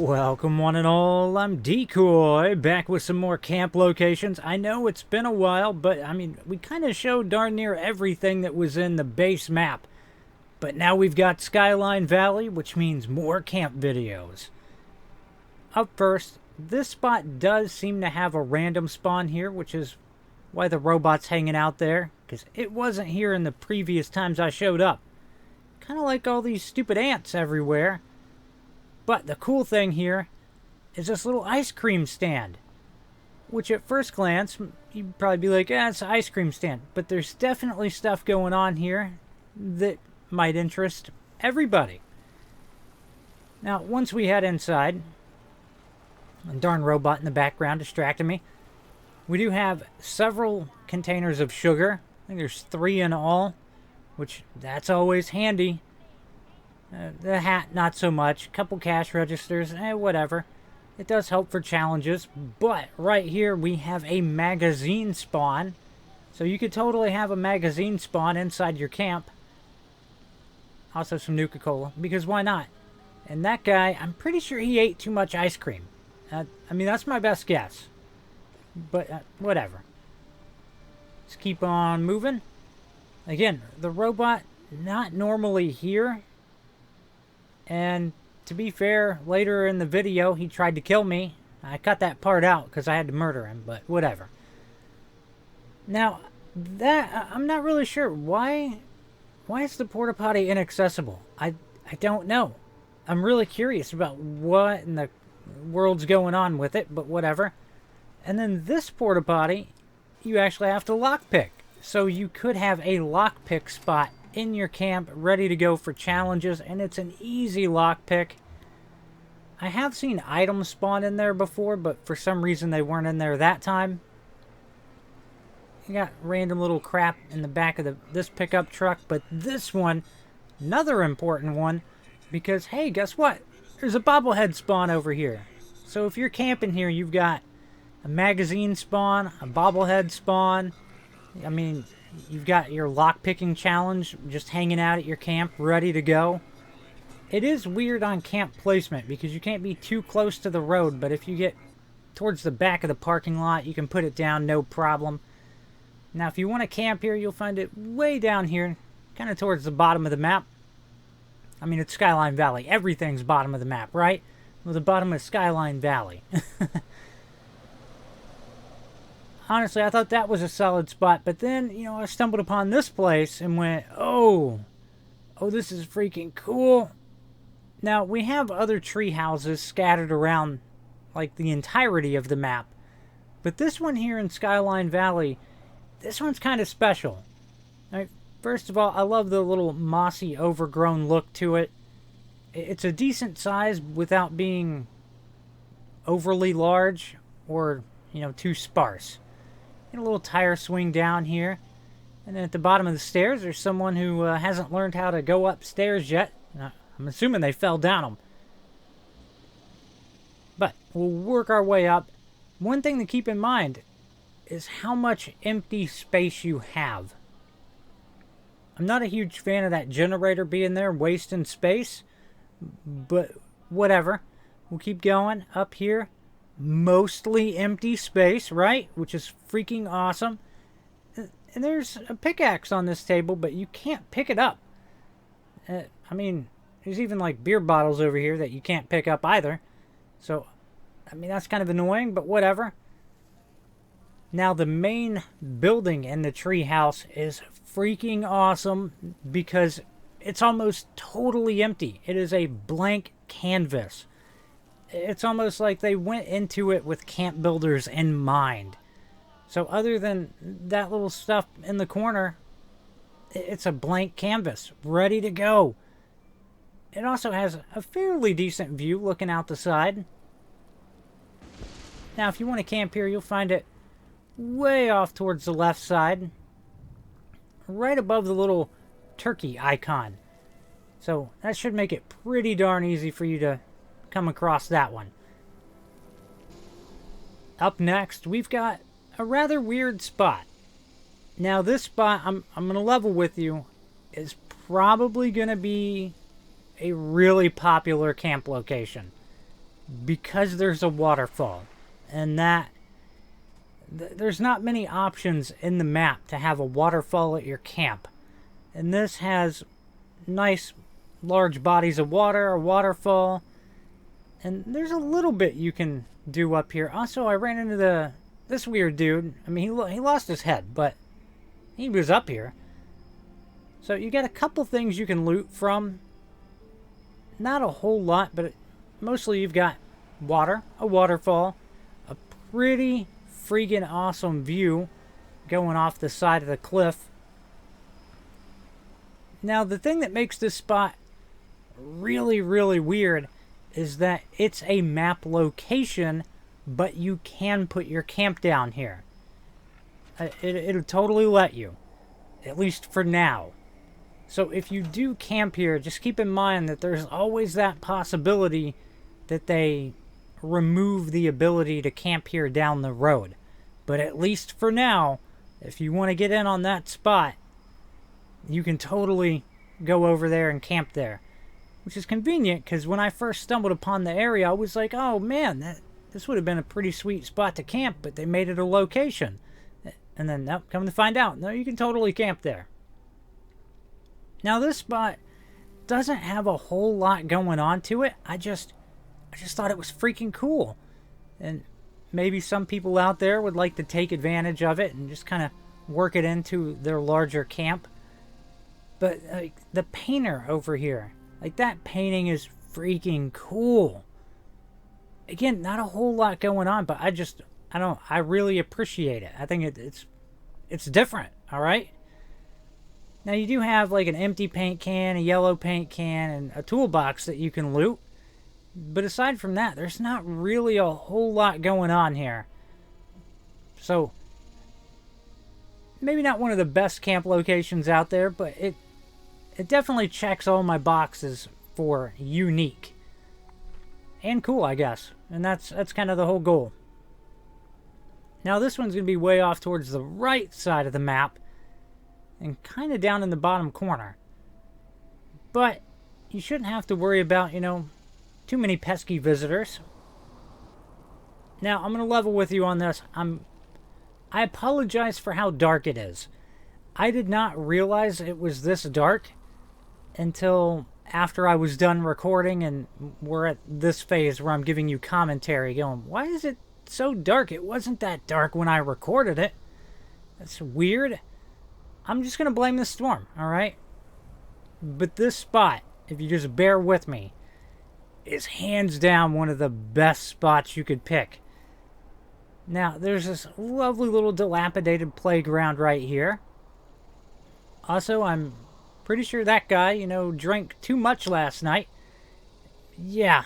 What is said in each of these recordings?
Welcome one and all, I'm Decoy, back with some more camp locations. I know it's been a while, but I mean, we kind of showed darn near everything that was in the base map. But now we've got Skyline Valley, which means more camp videos. Up first, this spot does seem to have a random spawn here, which is why the robot's hanging out there, because it wasn't here in the previous times I showed up. Kind of like all these stupid ants everywhere. But the cool thing here is this little ice cream stand, which at first glance, you'd probably be like, it's an ice cream stand. But there's definitely stuff going on here that might interest everybody. Now, once we head inside, a darn robot in the background distracted me. We do have several containers of sugar. I think there's 3 in all, which that's always handy. The hat, not so much. Couple cash registers, whatever. It does help for challenges. But right here we have a magazine spawn. So you could totally have a magazine spawn inside your camp. Also some Nuka-Cola, because why not? And that guy, I'm pretty sure he ate too much ice cream. I mean, that's my best guess. But whatever. Let's keep on moving. Again, the robot, not normally here. And to be fair, later in the video, he tried to kill me. I cut that part out because I had to murder him, but whatever. Now, I'm not really sure. Why is the porta potty inaccessible? I don't know. I'm really curious about what in the world's going on with it, but whatever. And then this porta potty, you actually have to lockpick. So you could have a lockpick spot in your camp, ready to go for challenges, and it's an easy lockpick. I have seen items spawn in there before, but for some reason they weren't in there that time. You got random little crap in the back of this pickup truck, but this one, another important one, because hey, guess what? There's a bobblehead spawn over here. So if you're camping here, you've got a magazine spawn, a bobblehead spawn. I mean, you've got your lockpicking challenge just hanging out at your camp, ready to go. It is weird on camp placement because you can't be too close to the road, but if you get towards the back of the parking lot, you can put it down, no problem. Now, if you want to camp here, you'll find it way down here, kind of towards the bottom of the map. I mean, it's Skyline Valley. Everything's bottom of the map, right? Well, the bottom of Skyline Valley. Honestly, I thought that was a solid spot, but then, you know, I stumbled upon this place and went, oh, this is freaking cool. Now, we have other tree houses scattered around, like, the entirety of the map, but this one here in Skyline Valley, this one's kind of special. Right, first of all, I love the little mossy, overgrown look to it. It's a decent size without being overly large or, you know, too sparse. Get a little tire swing down here. And then at the bottom of the stairs, there's someone who hasn't learned how to go upstairs yet. I'm assuming they fell down them. But we'll work our way up. One thing to keep in mind is how much empty space you have. I'm not a huge fan of that generator being there, wasting space. But whatever. We'll keep going up here. Mostly empty space, right? Which is freaking awesome. And there's a pickaxe on this table, but you can't pick it up. I mean, there's even like beer bottles over here that you can't pick up either. So, I mean, that's kind of annoying, but whatever. Now, the main building in the treehouse is freaking awesome because it's almost totally empty. It is a blank canvas. It's almost like they went into it with camp builders in mind. So other than that little stuff in the corner, it's a blank canvas, ready to go. It also has a fairly decent view looking out the side. Now, if you want to camp here, you'll find it way off towards the left side, right above the little turkey icon. So that should make it pretty darn easy for you to come across that one. Up next, we've got a rather weird spot. Now, this spot, I'm going to level with you, is probably going to be a really popular camp location. because there's a waterfall. And there's not many options in the map to have a waterfall at your camp. And this has nice large bodies of water, a waterfall, and there's a little bit you can do up here. Also, I ran into this weird dude. I mean, he lost his head, but he was up here. So you got a couple things you can loot from. Not a whole lot, but mostly you've got water, a waterfall, a pretty freaking awesome view going off the side of the cliff. Now, the thing that makes this spot really, really weird is that it's a map location, but you can put your camp down here. It'll totally let you, at least for now. So if you do camp here, just keep in mind that there's always that possibility that they remove the ability to camp here down the road. But at least for now, if you want to get in on that spot, you can totally go over there and camp there. Which is convenient, because when I first stumbled upon the area, I was like, oh man, this would have been a pretty sweet spot to camp, but they made it a location. And then, nope, come to find out, no, you can totally camp there. Now, this spot doesn't have a whole lot going on to it. I just thought it was freaking cool. And maybe some people out there would like to take advantage of it and just kind of work it into their larger camp. But like the painter over here, like that painting is freaking cool. Again, not a whole lot going on, but I really appreciate it. I think it's different, all right? Now you do have like an empty paint can, a yellow paint can, and a toolbox that you can loot. But aside from that, there's not really a whole lot going on here. So, maybe not one of the best camp locations out there, but it definitely checks all my boxes for unique. And cool, I guess. And that's kind of the whole goal. Now this one's going to be way off towards the right side of the map, and kind of down in the bottom corner. But you shouldn't have to worry about, too many pesky visitors. Now, I'm going to level with you on this. I apologize for how dark it is. I did not realize it was this dark until after I was done recording, and we're at this phase where I'm giving you commentary going, why is it so dark? It wasn't that dark when I recorded it. That's weird. I'm just going to blame the storm, alright? But this spot, if you just bear with me, is hands down one of the best spots you could pick. Now, there's this lovely little dilapidated playground right here. Also, I'm pretty sure that guy, drank too much last night. Yep,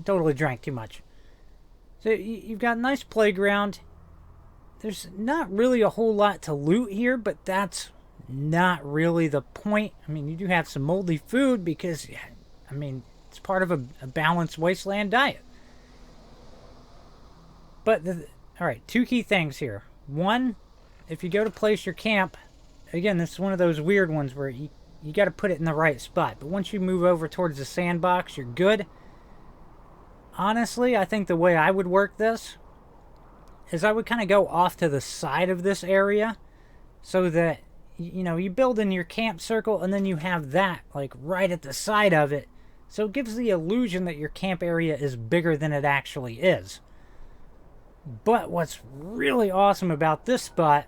totally drank too much. So, you've got a nice playground. There's not really a whole lot to loot here, but that's not really the point. I mean, you do have some moldy food because, it's part of a balanced wasteland diet. But, alright, two key things here. One, if you go to place your camp, again, this is one of those weird ones where you got to put it in the right spot. But once you move over towards the sandbox, you're good. Honestly, I think the way I would work this is I would kind of go off to the side of this area so that, you build in your camp circle and then you have that, like, right at the side of it. So it gives the illusion that your camp area is bigger than it actually is. But what's really awesome about this spot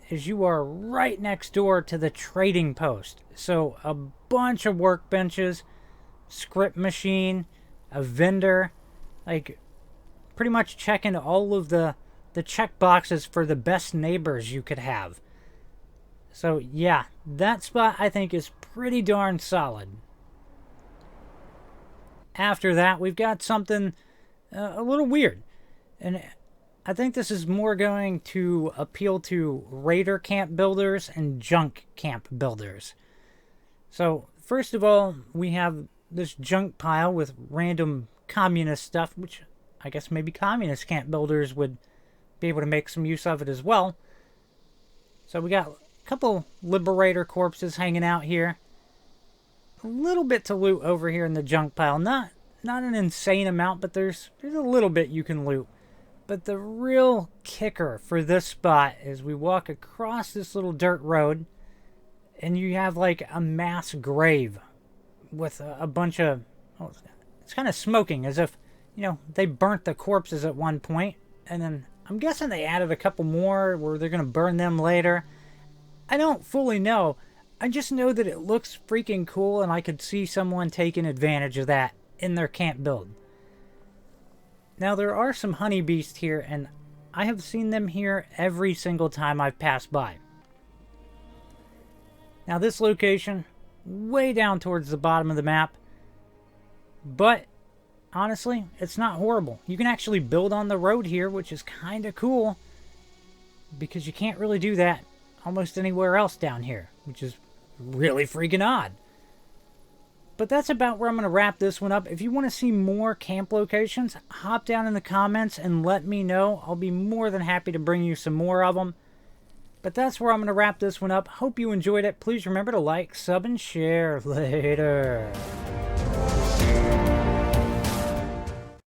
is you are right next door to the trading post. So a bunch of workbenches, script machine, a vendor, like pretty much checking all of the check boxes for the best neighbors you could have. So yeah, that spot I think is pretty darn solid. After that, we've got something a little weird. And I think this is more going to appeal to raider camp builders and junk camp builders. So, first of all, we have this junk pile with random communist stuff, which I guess maybe communist camp builders would be able to make some use of it as well. So we got a couple liberator corpses hanging out here. A little bit to loot over here in the junk pile. Not Not an insane amount, but there's a little bit you can loot. But the real kicker for this spot is we walk across this little dirt road, and you have like a mass grave with a bunch of... Oh, it's kind of smoking, as if, you know, they burnt the corpses at one point, and then I'm guessing they added a couple more where they're going to burn them later. I don't fully know. I just know that it looks freaking cool, and I could see someone taking advantage of that in their camp build. Now, there are some honeybees here, and I have seen them here every single time I've passed by. Now, this location, way down towards the bottom of the map, but honestly, it's not horrible. You can actually build on the road here, which is kind of cool, because you can't really do that almost anywhere else down here, which is really freaking odd. But that's about where I'm going to wrap this one up. If you want to see more camp locations, hop down in the comments and let me know. I'll be more than happy to bring you some more of them. But that's where I'm going to wrap this one up. Hope you enjoyed it. Please remember to like, sub, and share. Later.